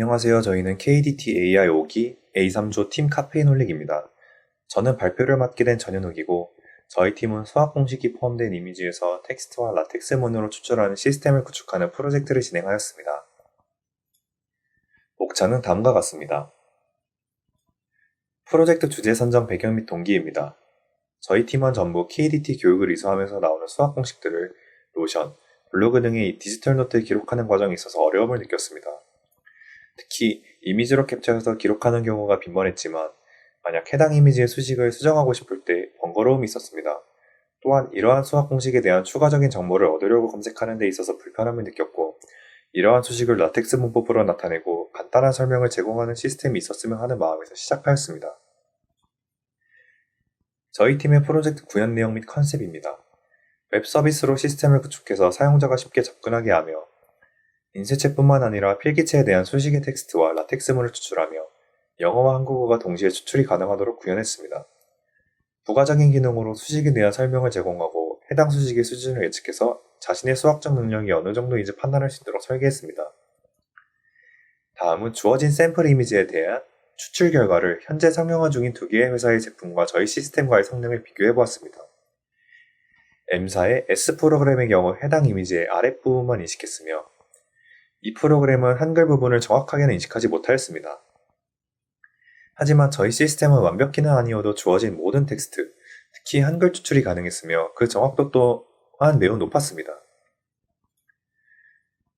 안녕하세요. 저희는 KDT AI 5기 A3조 팀 카페인홀릭입니다. 저는 발표를 맡게 된 전현욱이고, 저희 팀은 수학 공식이 포함된 이미지에서 텍스트와 라텍스 문으로 추출하는 시스템을 구축하는 프로젝트를 진행하였습니다. 목차는 다음과 같습니다. 프로젝트 주제 선정 배경 및 동기입니다. 저희 팀원 전부 KDT 교육을 이수하면서 나오는 수학 공식들을 노션, 블로그 등의 디지털 노트에 기록하는 과정에 있어서 어려움을 느꼈습니다. 특히 이미지로 캡처해서 기록하는 경우가 빈번했지만 만약 해당 이미지의 수식을 수정하고 싶을 때 번거로움이 있었습니다. 또한 이러한 수학 공식에 대한 추가적인 정보를 얻으려고 검색하는 데 있어서 불편함을 느꼈고, 이러한 수식을 라텍스 문법으로 나타내고 간단한 설명을 제공하는 시스템이 있었으면 하는 마음에서 시작하였습니다. 저희 팀의 프로젝트 구현 내용 및 컨셉입니다. 웹 서비스로 시스템을 구축해서 사용자가 쉽게 접근하게 하며 인쇄체뿐만 아니라 필기체에 대한 수식의 텍스트와 라텍스문을 추출하며 영어와 한국어가 동시에 추출이 가능하도록 구현했습니다. 부가적인 기능으로 수식에 대한 설명을 제공하고 해당 수식의 수준을 예측해서 자신의 수학적 능력이 어느 정도인지 판단할 수 있도록 설계했습니다. 다음은 주어진 샘플 이미지에 대한 추출 결과를 현재 상용화 중인 두 개의 회사의 제품과 저희 시스템과의 성능을 비교해 보았습니다. M사의 S 프로그램의 경우 해당 이미지의 아랫부분만 인식했으며, 이 프로그램은 한글 부분을 정확하게는 인식하지 못하였습니다. 하지만 저희 시스템은 완벽히는 아니어도 주어진 모든 텍스트, 특히 한글 추출이 가능했으며 그 정확도 또한 매우 높았습니다.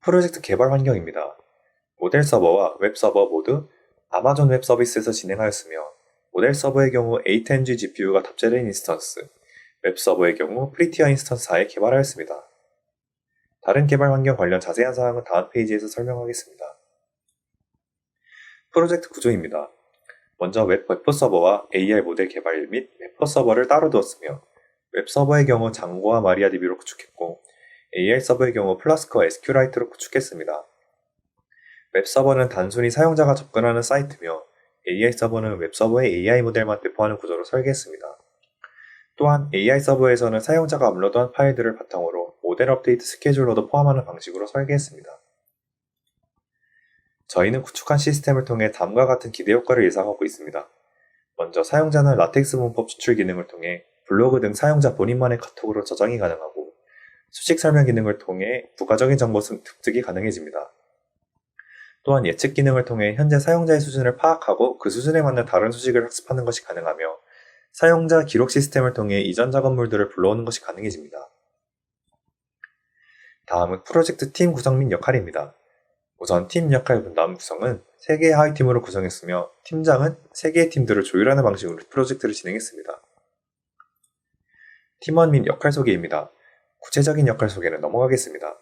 프로젝트 개발 환경입니다. 모델 서버와 웹 서버 모두 아마존 웹 서비스에서 진행하였으며, 모델 서버의 경우 A10G GPU가 탑재된 인스턴스, 웹 서버의 경우 프리티어 인스턴스하에 개발하였습니다. 다른 개발 환경 관련 자세한 사항은 다음 페이지에서 설명하겠습니다. 프로젝트 구조입니다. 먼저 웹 웹포 서버와 AR 모델 개발 및 웹포 서버를 따로 두었으며, 웹 서버의 경우 장고와 마리아DB로 구축했고, AR 서버의 경우 플라스크와 SQLite로 구축했습니다. 웹 서버는 단순히 사용자가 접근하는 사이트며, AI 서버는 웹 서버의 AI 모델만 배포하는 구조로 설계했습니다. 또한 AI 서버에서는 사용자가 업로드한 파일들을 바탕으로 모델 업데이트 스케줄러도 포함하는 방식으로 설계했습니다. 저희는 구축한 시스템을 통해 다음과 같은 기대 효과를 예상하고 있습니다. 먼저 사용자는 라텍스 문법 추출 기능을 통해 블로그 등 사용자 본인만의 카톡으로 저장이 가능하고, 수식 설명 기능을 통해 부가적인 정보 습득이 가능해집니다. 또한 예측 기능을 통해 현재 사용자의 수준을 파악하고 그 수준에 맞는 다른 수식을 학습하는 것이 가능하며, 사용자 기록 시스템을 통해 이전 작업물들을 불러오는 것이 가능해집니다. 다음은 프로젝트 팀 구성 및 역할입니다. 우선 팀 역할 분담 구성은 3개의 하위팀으로 구성했으며, 팀장은 3개의 팀들을 조율하는 방식으로 프로젝트를 진행했습니다. 팀원 및 역할 소개입니다. 구체적인 역할 소개는 넘어가겠습니다.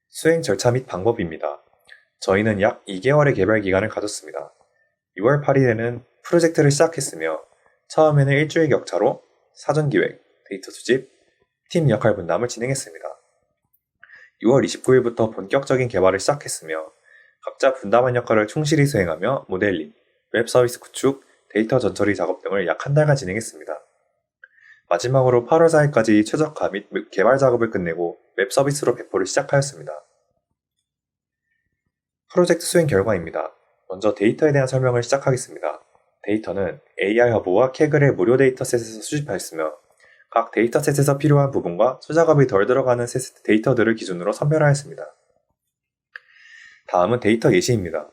수행 절차 및 방법입니다. 저희는 약 2개월의 개발 기간을 가졌습니다. 6월 8일에는 프로젝트를 시작했으며, 처음에는 일주일 격차로 사전 기획, 데이터 수집, 팀 역할 분담을 진행했습니다. 6월 29일부터 본격적인 개발을 시작했으며, 각자 분담한 역할을 충실히 수행하며 모델링, 웹 서비스 구축, 데이터 전처리 작업 등을 약 한 달간 진행했습니다. 마지막으로 8월 4일까지 최적화 및 개발 작업을 끝내고 웹 서비스로 배포를 시작하였습니다. 프로젝트 수행 결과입니다. 먼저 데이터에 대한 설명을 시작하겠습니다. 데이터는 AI 허브와 캐글의 무료 데이터셋에서 수집하였으며, 각 데이터셋에서 필요한 부분과 수작업이 덜 들어가는 데이터들을 기준으로 선별하였습니다. 다음은 데이터 예시입니다.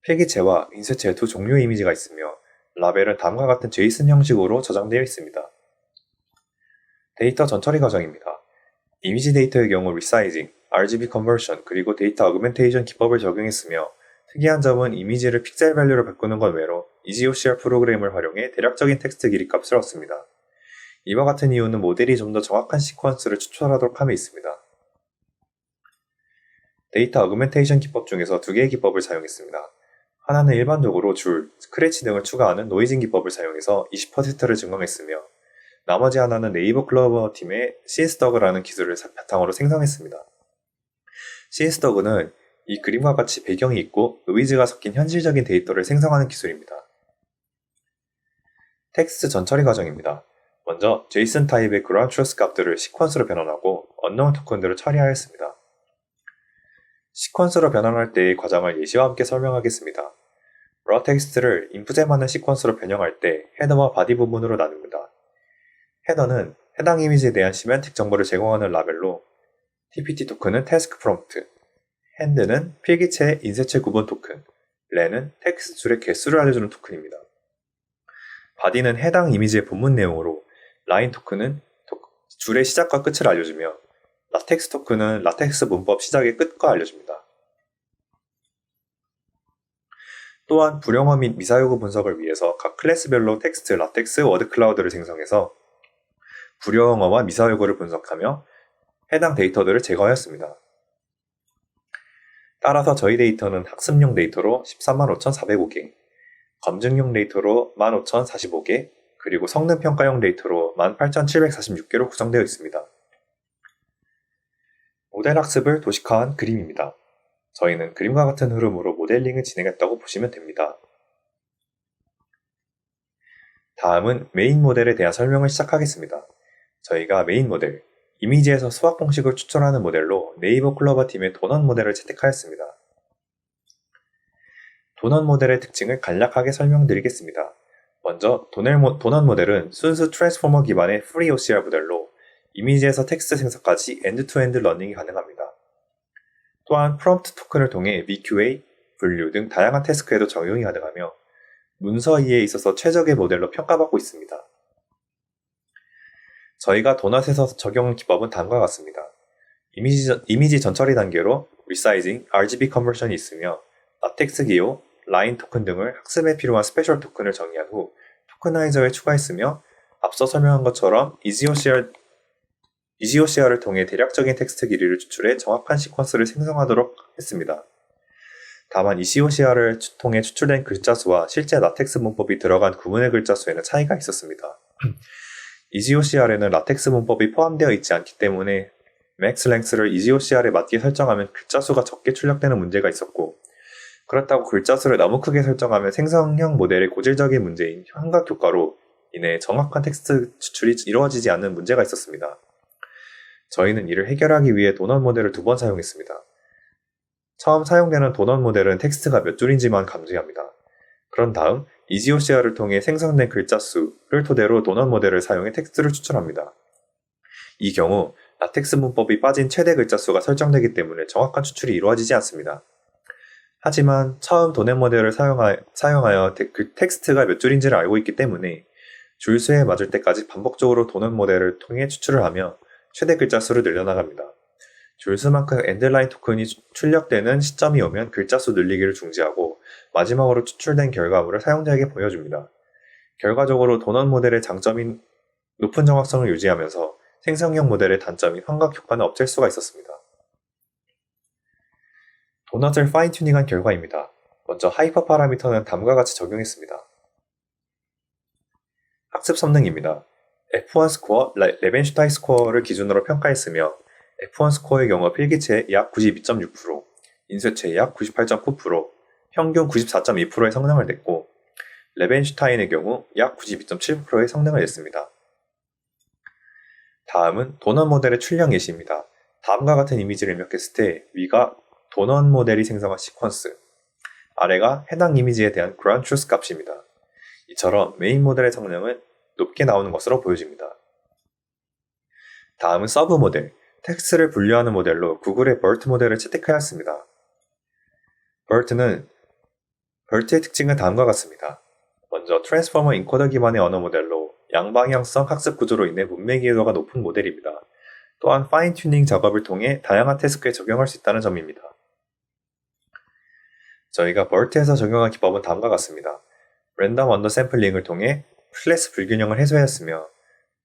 필기체와 인쇄체 두 종류의 이미지가 있으며, 라벨은 다음과 같은 JSON 형식으로 저장되어 있습니다. 데이터 전처리 과정입니다. 이미지 데이터의 경우 리사이징, RGB 컨버션, 그리고 데이터 어그멘테이션 기법을 적용했으며, 특이한 점은 이미지를 픽셀 밸류로 바꾸는 것 외로 EasyOCR 프로그램을 활용해 대략적인 텍스트 길이 값을 얻습니다. 이와 같은 이유는 모델이 좀 더 정확한 시퀀스를 추출하도록 함에 있습니다. 데이터 어그멘테이션 기법 중에서 2개의 기법을 사용했습니다. 하나는 일반적으로 줄, 스크래치 등을 추가하는 노이징 기법을 사용해서 20%를 증강했으며, 나머지 하나는 네이버 클로버 팀의 CSDOG라는 기술을 바탕으로 생성했습니다. CSDOG는 이 그림과 같이 배경이 있고 노이즈가 섞인 현실적인 데이터를 생성하는 기술입니다. 텍스트 전처리 과정입니다. 먼저 JSON 타입의 그라운드 트루스 값들을 시퀀스로 변환하고 언노운 토큰들을 처리하였습니다. 시퀀스로 변환할 때의 과정을 예시와 함께 설명하겠습니다. raw 텍스트를 인풋에 맞는 시퀀스로 변형할 때 헤더와 바디 부분으로 나눕니다. 헤더는 해당 이미지에 대한 시멘틱 정보를 제공하는 라벨로, TPT 토큰은 태스크 프롬프트, hand는 필기체의 인쇄체 구분 토큰, len은 텍스트 줄의 개수를 알려주는 토큰입니다. 바디는 해당 이미지의 본문 내용으로, line 토큰은 줄의 시작과 끝을 알려주며, 라텍스 토큰은 라텍스 문법 시작의 끝과 알려줍니다. 또한 불영어 및 미사여구 분석을 위해서 각 클래스별로 텍스트 라텍스 워드 클라우드를 생성해서 불영어와 미사여구를 분석하며 해당 데이터들을 제거하였습니다. 따라서 저희 데이터는 학습용 데이터로 145,405개, 검증용 데이터로 15,045개, 그리고 성능평가용 데이터로 18,746개로 구성되어 있습니다. 모델 학습을 도식화한 그림입니다. 저희는 그림과 같은 흐름으로 모델링을 진행했다고 보시면 됩니다. 다음은 메인 모델에 대한 설명을 시작하겠습니다. 저희가 메인 모델, 이미지에서 수학 공식을 추출하는 모델로 네이버 클로버 팀의 도넛 모델을 채택하였습니다. 도넛 모델의 특징을 간략하게 설명드리겠습니다. 먼저 도넛 모델은 순수 트랜스포머 기반의 프리 OCR 모델로 이미지에서 텍스트 생성까지 엔드-투-엔드 러닝이 가능합니다. 또한 프롬프트 토큰을 통해 VQA, 분류 등 다양한 태스크에도 적용이 가능하며 문서 이해에 있어서 최적의 모델로 평가받고 있습니다. 저희가 도넛에서 적용한 기법은 다음과 같습니다. 이미지 전처리 단계로 리사이징, RGB 컨버션이 있으며 라텍스 기호, 라인 토큰 등을 학습에 필요한 스페셜 토큰을 정의한 후 토크나이저에 추가했으며 앞서 설명한 것처럼 EasyOCR을 통해 대략적인 텍스트 길이를 추출해 정확한 시퀀스를 생성하도록 했습니다. 다만 EasyOCR을 통해 추출된 글자 수와 실제 라텍스 문법이 들어간 구문의 글자 수에는 차이가 있었습니다. EasyOCR에는 라텍스 문법이 포함되어 있지 않기 때문에 max length를 EasyOCR에 맞게 설정하면 글자 수가 적게 출력되는 문제가 있었고, 그렇다고 글자 수를 너무 크게 설정하면 생성형 모델의 고질적인 문제인 환각 효과로 인해 정확한 텍스트 추출이 이루어지지 않는 문제가 있었습니다. 저희는 이를 해결하기 위해 도넛 모델을 2번 사용했습니다. 처음 사용되는 도넛 모델은 텍스트가 몇 줄인지만 감지합니다. 그런 다음 EasyOCR을 통해 생성된 글자 수를 토대로 도넛 모델을 사용해 텍스트를 추출합니다. 이 경우 라텍스 문법이 빠진 최대 글자 수가 설정되기 때문에 정확한 추출이 이루어지지 않습니다. 하지만 처음 도넛 모델을 사용하여 그 텍스트가 몇 줄인지를 알고 있기 때문에 줄수에 맞을 때까지 반복적으로 도넛 모델을 통해 추출을 하며 최대 글자 수를 늘려나갑니다. 줄수만큼 엔드라인 토큰이 출력되는 시점이 오면 글자 수 늘리기를 중지하고 마지막으로 추출된 결과물을 사용자에게 보여줍니다. 결과적으로 도넛 모델의 장점인 높은 정확성을 유지하면서 생성형 모델의 단점인 환각 효과는 없앨 수가 있었습니다. 도넛을 파인 튜닝한 결과입니다. 먼저 하이퍼 파라미터는 다음과 같이 적용했습니다. 학습 성능입니다. F1 스코어, 레벤슈타인 스코어를 기준으로 평가했으며 F1 스코어의 경우 필기체 약 92.6%, 인쇄체 약 98.9%, 평균 94.2%의 성능을 냈고 레벤슈타인의 경우 약 92.7%의 성능을 냈습니다. 다음은 도넛 모델의 출력 예시입니다. 다음과 같은 이미지를 입력했을 때 위가 도넛 모델이 생성한 시퀀스, 아래가 해당 이미지에 대한 ground truth 값입니다. 이처럼 메인 모델의 성능은 높게 나오는 것으로 보여집니다. 다음은 서브 모델, 텍스트를 분류하는 모델로 구글의 BERT 모델을 채택하였습니다. BERT의 특징은 다음과 같습니다. 먼저 트랜스포머 인코더 기반의 언어 모델로 양방향성 학습 구조로 인해 문맥 이해도가 높은 모델입니다. 또한 파인 튜닝 작업을 통해 다양한 태스크에 적용할 수 있다는 점입니다. 저희가 BERT에서 적용한 기법은 다음과 같습니다. 랜덤 언더 샘플링을 통해 클래스 불균형을 해소하였으며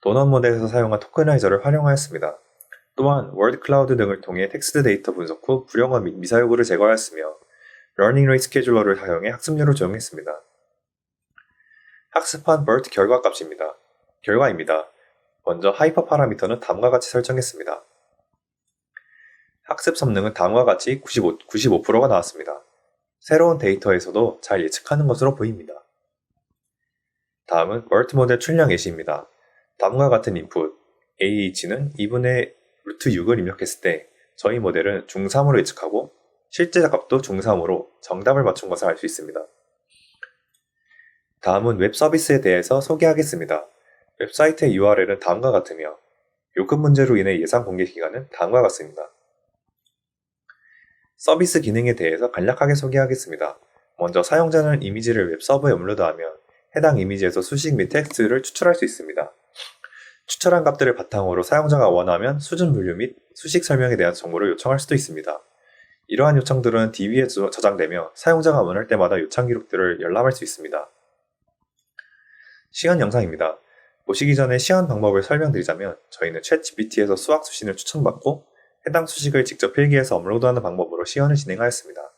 도넛 모델에서 사용한 토크나이저를 활용하였습니다. 또한 월드 클라우드 등을 통해 텍스트 데이터 분석 후 불영어 및 미사여구를 제거하였으며 러닝 레이트 스케줄러를 사용해 학습률을 조정했습니다. 학습한 BERT 결과입니다. 먼저 하이퍼 파라미터는 다음과 같이 설정했습니다. 학습 성능은 다음과 같이 95%가 나왔습니다. 새로운 데이터에서도 잘 예측하는 것으로 보입니다. 다음은 BERT 모델 출력 예시입니다. 다음과 같은 인풋 AH는 2분의 루트 6을 입력했을 때 저희 모델은 중3으로 예측하고 실제 값도 중3으로 정답을 맞춘 것을 알 수 있습니다. 다음은 웹 서비스에 대해서 소개하겠습니다. 웹사이트의 URL은 다음과 같으며 요금 문제로 인해 예상 공개 기간은 다음과 같습니다. 서비스 기능에 대해서 간략하게 소개하겠습니다. 먼저 사용자는 이미지를 웹 서버에 업로드하면 해당 이미지에서 수식 및 텍스트를 추출할 수 있습니다. 추출한 값들을 바탕으로 사용자가 원하면 수준 분류 및 수식 설명에 대한 정보를 요청할 수도 있습니다. 이러한 요청들은 DB에 저장되며 사용자가 원할 때마다 요청 기록들을 열람할 수 있습니다. 시연 영상입니다. 보시기 전에 시연 방법을 설명드리자면 저희는 챗GPT에서 수학 수신을 추천받고 해당 수식을 직접 필기해서 업로드하는 방법으로 시연을 진행하였습니다.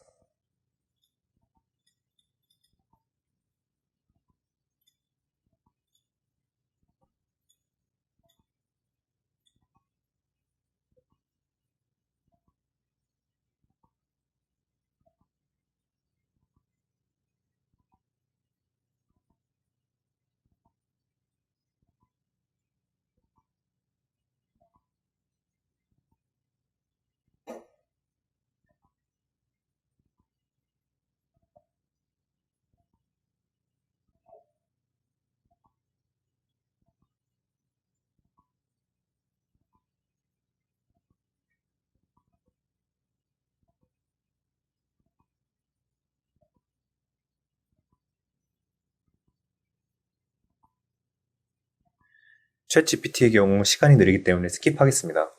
챗GPT의 경우 시간이 느리기 때문에 스킵하겠습니다.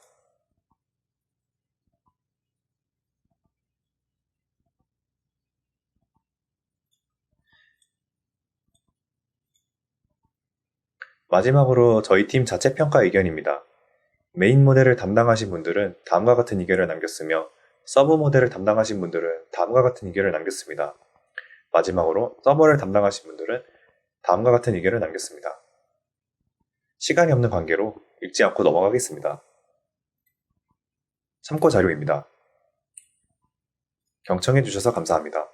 마지막으로 저희 팀 자체 평가 의견입니다. 메인 모델을 담당하신 분들은 다음과 같은 의견을 남겼으며 서브 모델을 담당하신 분들은 다음과 같은 의견을 남겼습니다. 마지막으로 서버를 담당하신 분들은 다음과 같은 의견을 남겼습니다. 시간이 없는 관계로 읽지 않고 넘어가겠습니다. 참고 자료입니다. 경청해 주셔서 감사합니다.